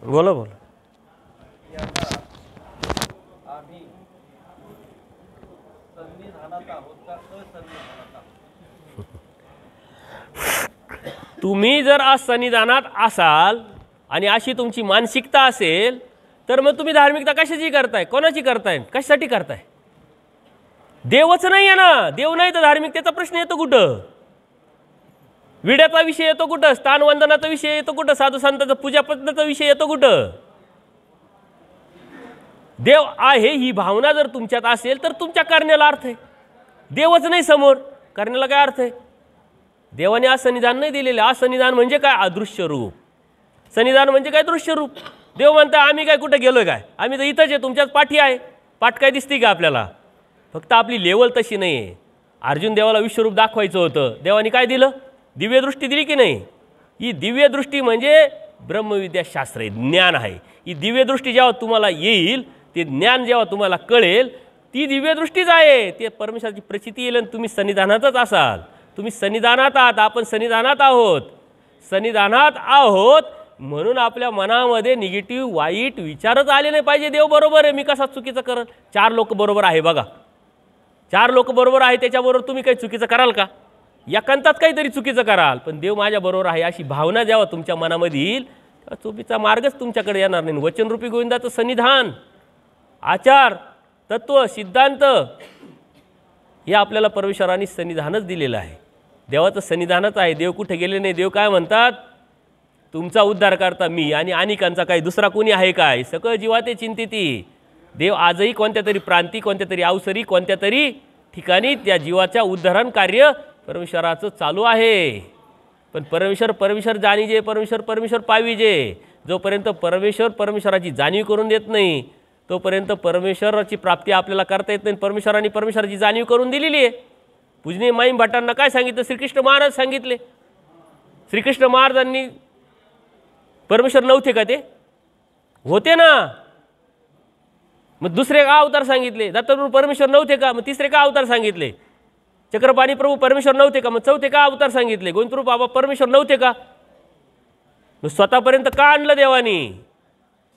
बोला बोला. तुम्ही जर आज सन्निधानात असाल आणि अशी तुमची मानसिकता असेल तर मग तुम्ही धार्मिकता कशाची करताय, कोणाची करताय, कशासाठी करताय? देवच नाही आहे ना. देव नाही तर धार्मिकतेचा प्रश्न येतो कुठं? विड्याचा विषय येतो कुठं? स्थानवंदनाचा विषय येतो कुठं? साधू संतांचा पूजा पद्धतीचा विषय येतो कुठं? देव आहे ही भावना जर तुमच्यात असेल तर तुमच्या करण्याला अर्थ आहे. देवच नाही समोर, करण्याला काय अर्थ आहे? देवाने आज सन्निधान नाही दिलेले. आज सन्निधान म्हणजे काय? अदृश्य रूप. सन्निधान म्हणजे काय? दृश्य रूप. देव म्हणता आम्ही काय कुठे गेलोय काय? आम्ही तर इथंच आहे, तुमच्याच पाठी आहे. पाठ काय दिसते का आपल्याला? फक्त आपली लेवल तशी नाही आहे. अर्जुन देवाला विश्वरूप दाखवायचं होतं, देवाने काय दिलं? दिव्य दृष्टी दिली की नाही? ही दिव्य दृष्टी म्हणजे ब्रह्मविद्या शास्त्र आहे, ज्ञान आहे. ही दिव्य दृष्टी जेव्हा तुम्हाला येईल, ते ज्ञान जेव्हा तुम्हाला कळेल, ती दिव्य दृष्टीच आहे. ते परमेश्वराची प्रचिती येईल आणि तुम्ही सन्निधानातच असाल. तुम्ही सन्निधानात आहात, आपण सन्निधानात आहोत. सन्निधानात आहोत म्हणून आपल्या मनामध्ये निगेटिव्ह वाईट विचारच आले नाही पाहिजे. देव बरोबर आहे, मी कसा चुकीचं करत? 4 लोक बरोबर आहे बघा, 4 लोक बरोबर आहे, त्याच्याबरोबर तुम्ही काही चुकीचं कराल का? एकांतात काहीतरी चुकीचं कराल, पण देव माझ्या बरोबर आहे अशी भावना जेव्हा तुमच्या मनामध्ये येईल तेव्हा चुकीचा मार्गच तुमच्याकडे येणार नाही. वचनरूपी गोविंदाचं सन्निधान, आचार, तत्व, सिद्धांत हे आपल्याला परमेश्वराने सन्निधानच दिलेलं आहे. देवाचं सन्निधानच आहे. देव कुठे गेले नाही. देव काय म्हणतात? तुमचा उद्धार करता मी आणि अनेकांचा काही दुसरा कोणी आहे काय? सकळ जीवाते चिंतिती. देव आजही कोणत्या तरी प्रांती, कोणत्या तरी अवसरी, कोणत्या तरी ठिकाणी त्या जीवाच्या उद्धारण कार्य परमेश्वराचं चालू आहे. पण परमेश्वर जाणीजे, परमेश्वर पाविजे. जोपर्यंत परमेश्वराची जाणीव करून देत नाही तोपर्यंत परमेश्वराची प्राप्ती आपल्याला करता येत नाही. परमेश्वराची जाणीव करून दिलेली आहे. पूजनीय माईम भट्टांना काय सांगितलं? श्रीकृष्ण महाराज सांगितले. श्रीकृष्ण महाराजांनी परमेश्वर नव्हते का? ते होते ना. मग दुसरे का अवतार सांगितले? दत्तप्रभू परमेश्वर नव्हते का? मग तिसरे का अवतार सांगितले? चक्रपाणी प्रभू परमेश्वर नव्हते का? मग चौथे का अवतार सांगितले? गोविंदप्रभू बाबा परमेश्वर नव्हते का? मग स्वतःपर्यंत का आणलं देवानी?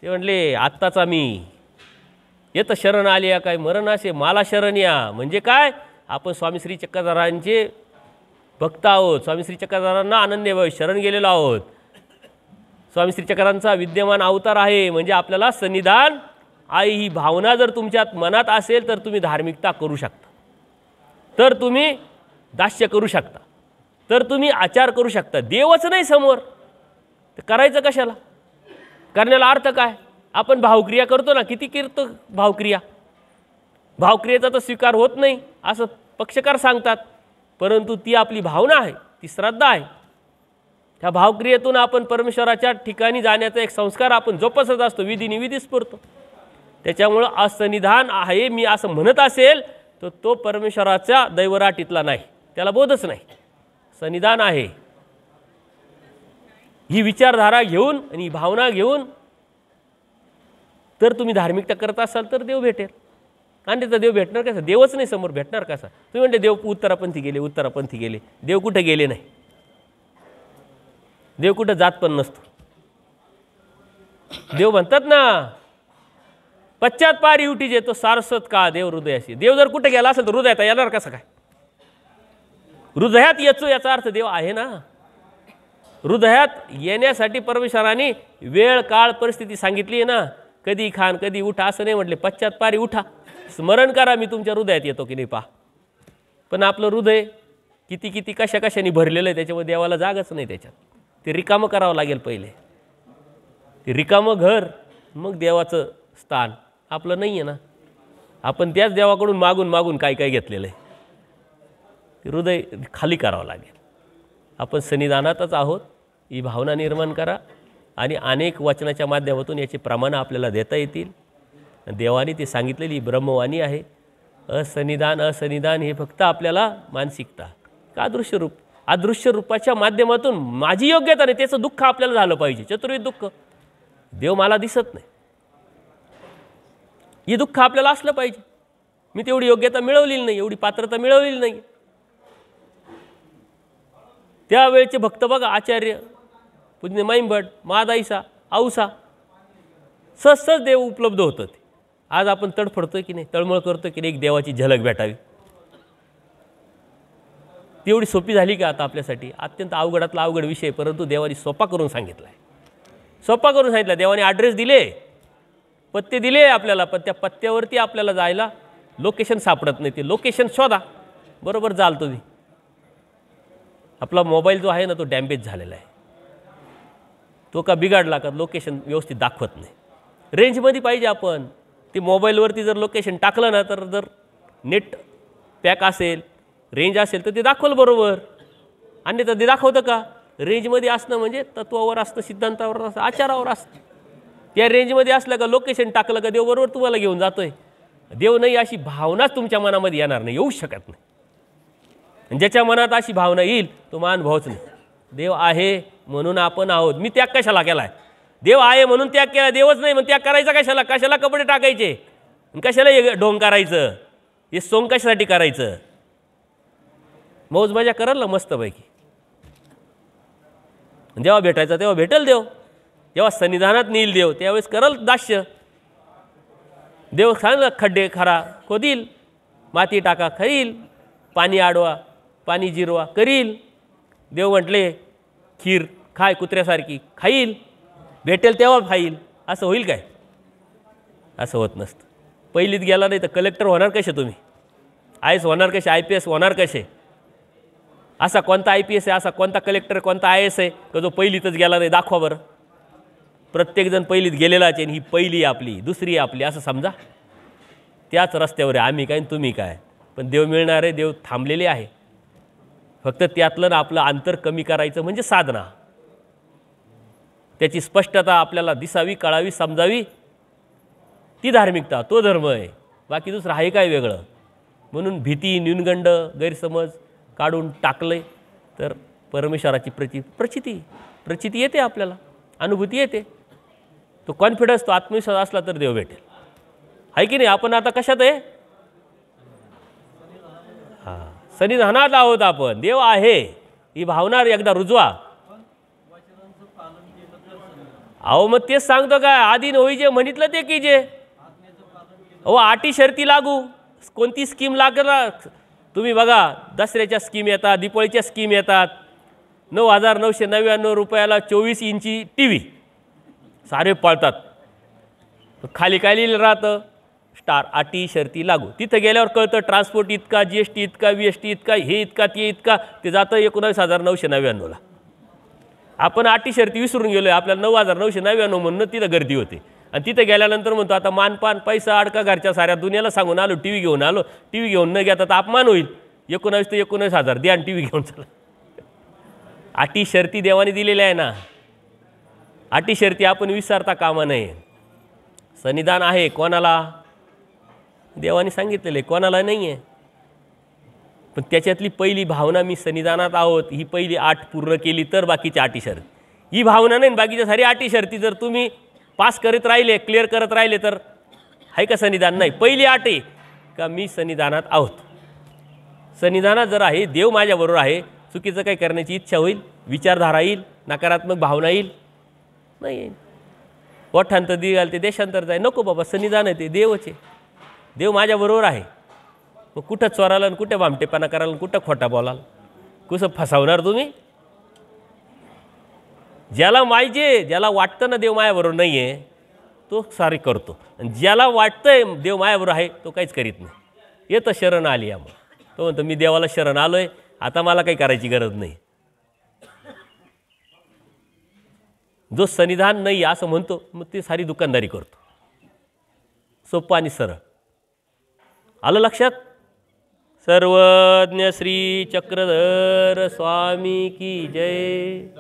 ते म्हणले आत्ताचा मी येत शरण आले या काय मरण असे मला शरण या. म्हणजे काय? आपण स्वामी श्री चक्रधरांचे भक्त आहोत. स्वामी श्री चक्रधरांना अनन्य शरण गेलेलो आहोत. स्वामी श्री चक्रांचा विद्यमान अवतार आहे. म्हणजे आपल्याला सन्निधान आई ही भावना जर तुमच्यात मनात असेल तर तुम्ही धार्मिकता करू शकता, तर तुम्ही दास्य करू शकता, तर तुम्ही आचार करू शकता. देवच नाही समोर तर करायचं कशाला? करण्याला अर्थ काय? आपण भावक्रिया करतो ना, किती करतो भावक्रिया? भावक्रियेचा तर स्वीकार होत नाही असं पक्षकार सांगतात, परंतु ती आपली भावना आहे, ती श्रद्धा आहे. त्या भावक्रियेतून आपण परमेश्वराच्या ठिकाणी जाण्याचा एक संस्कार आपण जोपासत असतो, विधी स्फुरतो. त्याच्यामुळं असन्निधान आहे मी असं म्हणत असेल तर तो परमेश्वराच्या दैवराटीतला नाही, त्याला बोधच नाही. सन्निधान आहे ही विचारधारा घेऊन आणि ही भावना घेऊन तर तुम्ही धार्मिकता करत असाल तर देव भेटेल. आणि त्याचा देव भेटणार कसा? देवच नाही समोर, भेटणार कसा? तुम्ही म्हणते देव उत्तरापंथी गेले. देव कुठे गेले नाही. देव कुठं जात पण नसतो. देव म्हणतात ना पश्चात पारी उठी जे तो सारस्वत का देव हृदयाशी. देव जर कुठे गेला असेल तर हृदयात येणार कसं काय? हृदयात येतो याचा अर्थ देव आहे ना. हृदयात येण्यासाठी परमेश्वराने वेळ काळ परिस्थिती सांगितली आहे ना. कधी खान कधी उठा असं नाही म्हटले. पश्चात पारी उठा, स्मरण करा मी तुमच्या हृदयात येतो की नाही पहा. पण आपलं हृदय किती कशाने भरलेलं आहे, त्याच्यामध्ये देवाला जागच नाही. त्याच्यात ते रिकामं करावं लागेल पहिले. ते रिकामं घर मग देवाचं स्थान आपलं नाही आहे ना. आपण त्याच देवाकडून मागून काय घेतलेलं आहे. ते हृदय खाली करावं लागेल. आपण सन्निधानातच आहोत ही भावना निर्माण करा आणि अनेक वचनाच्या माध्यमातून याचे प्रमाण आपल्याला देता येतील. देवाने ते सांगितलेली ब्रह्मवाणी आहे. असन्निधान हे फक्त आपल्याला मानसिकता का अदृश्य रूपाच्या माध्यमातून माझी योग्यता नाही त्याचं दुःख आपल्याला झालं पाहिजे. चतुर्विध दुःख. देव मला दिसत नाही हे दुःख आपल्याला असलं पाहिजे. मी तेवढी योग्यता मिळवलेली नाही, एवढी पात्रता मिळवलेली नाही. त्यावेळेचे भक्त बघा आचार्य पूज्य माईंभट, महादाईसा, औसा, सहज देव उपलब्ध होतं. ते आज आपण तडफडतोय की नाही, तळमळ करतोय की नाही, एक देवाची झलक भेटावी. ती एवढी सोपी झाली का आता आपल्यासाठी? अत्यंत अवघडातला अवघड विषय, परंतु देवाने सोपा करून सांगितला आहे. सोपा करून सांगितला. देवाने ॲड्रेस दिले, पत्ते दिले आपल्याला, पण त्या पत्त्यावरती आपल्याला जायला लोकेशन सापडत नाही. ते लोकेशन शोधा, बरोबर जाल तुम्ही. आपला मोबाईल जो आहे ना तो डॅमेज झालेला आहे. तो का बिघडला का लोकेशन व्यवस्थित दाखवत नाही. रेंजमध्ये पाहिजे आपण. ते मोबाईलवरती जर लोकेशन टाकलं ना तर जर नेट पॅक असेल, रेंज असेल तर ते दाखवलं बरोबर. आणि तर ते दाखवतं का? रेंजमध्ये असणं म्हणजे तत्वावर असतं, सिद्धांतावर असतं, आचारावर असतं. त्या रेंजमध्ये असलं का लोकेशन टाकलं का देव बरोबर तुम्हाला घेऊन जातोय. देव नाही अशी भावनाच तुमच्या मनामध्ये येणार नाही, येऊ शकत नाही. आणि ज्याच्या मनात अशी भावना येईल तो मान भावच नाही. देव आहे म्हणून आपण आहोत. मी त्याग कशाला केला आहे? देव आहे म्हणून त्याग केला. देवच नाही म्हणून त्याग करायचा कशाला? कशाला कपडे टाकायचे, कशाला हे ढोंग करायचं, हे सोंग कशासाठी करायचं? मौज मजा कराल ना मस्तपैकी. जेव्हा भेटायचं तेव्हा भेटेल देव, जेव्हा सन्निधानात नेईल देव त्यावेळेस करल दास्य. देव सांग खड्डे खरा खोदील, माती टाका खरील, पाणी आडवा पाणी जिरवा करील. देव म्हटले खीर खाय कुत्र्यासारखी खाईल, भेटेल तेव्हा खाईल. असं होईल काय? असं होत नसतं. पहिलीत गेला नाही तर कलेक्टर होणार कसे तुम्ही? IAS होणार कसे? IPS होणार कसे? असा कोणता IPS आहे, असा कोणता कलेक्टर, कोणता IAS आहे का जो पहिलीतच गेला नाही? दाखवा बरं. प्रत्येकजण पहिलीत गेलेलाच आहे. ही पहिली आपली, दुसरी आपली असं समजा. त्याच रस्त्यावर आहे आम्ही काय तुम्ही काय. पण देव मिळणार आहे, देव थांबलेले आहे. फक्त त्यातलं ना आपलं अंतर कमी करायचं म्हणजे साधना. त्याची स्पष्टता आपल्याला दिसावी, कळावी, समजावी. ती धार्मिकता, तो धर्म आहे. बाकी दुसरं आहे काय वेगळं? म्हणून भीती, न्यूनगंड, गैरसमज काढून टाकले तर परमेश्वराची प्रचिती येते आपल्याला, अनुभूती येते. तो कॉन्फिडन्स, तो आत्मविश्वास असला तर देव भेटेल. आहे की नाही? आपण आता कशात आहे? हां, सन्निधानात आहोत आपण. देव आहे ही भावना एकदा रुजवा. अहो मग तेच सांगतो काय, आधी होई जे म्हणितलं ते की जे. अहो अटी शर्ती लागू. कोणती स्कीम लागला तुम्ही बघा. दसऱ्याच्या स्कीम येतात, दिवाळीच्या स्कीम येतात. 9,999 रुपयाला 24 इंची TV सारे पाळतात. खाली काय लिहिलं राहतं? स्टार, अटी शर्ती लागू. तिथं गेल्यावर कळतं ट्रान्सपोर्ट इतका, GST इतका, VST इतका, हे इतका, ते इतका. ते जातं 19,999ला. आपण अटी शर्ती विसरून गेलो आहे. आपल्याला 9,999 म्हणून तिथं गर्दी होते. आणि तिथे गेल्यानंतर म्हणतो आता मानपान पैसा अडका घरच्या साऱ्या दुनियाला सांगून आलो, TV घेऊन आलो. TV घेऊन न घेता तर अपमान होईल. 19 ते 19,000 द्या आणि TV घेऊन चला. अटी शर्ती देवाने दिलेल्या आहे ना. अटी शर्ती आपण विसरता कामा नये. सन्निधान आहे कोणाला? देवाने सांगितलेले, कोणाला नाही आहे. पण त्याच्यातली पहिली भावना मी सन्निधानात आहोत ही पहिली आठ पूर्ण केली तर बाकीची अटी शर्ती. ही भावना नाही, बाकीच्या सारी अटी शर्ती जर तुम्ही पास करत राहिले, क्लिअर करत राहिले तर आहे का सन्निधान? नाही. पहिली अट आहे का मी सन्निधानात आहोत. सन्निधानात जर आहे, देव माझ्याबरोबर आहे, चुकीचं काही करण्याची इच्छा होईल, विचारधारा येईल, नकारात्मक भावना येईल, नाही येईल. ओठांतर दिगाल ते देशांतर जाय, नको बाबा. सन्निधान आहे ते देवच आहे. देव माझ्याबरोबर आहे. मग कुठं चोराला, कुठं भामटेपणा कराल, कुठं खोटा बोलाल, कसं फसवणार तुम्ही? ज्याला माहिती, ज्याला वाटतं ना देव मायाबरोबर नाही आहे तो सारी करतो. आणि ज्याला वाटतंय देव मायाबरोबर आहे तो काहीच करीत नाही. येतं शरण आली या. मग तो म्हणतो मी देवाला शरण आलो आहे, आता मला काही करायची गरज नाही. जो सन्निधान नाही असं म्हणतो मग ते सारी दुकानदारी करतो. सोपं आणि सरळ. आलं लक्षात? सर्वज्ञ श्री चक्रधर स्वामी की जय.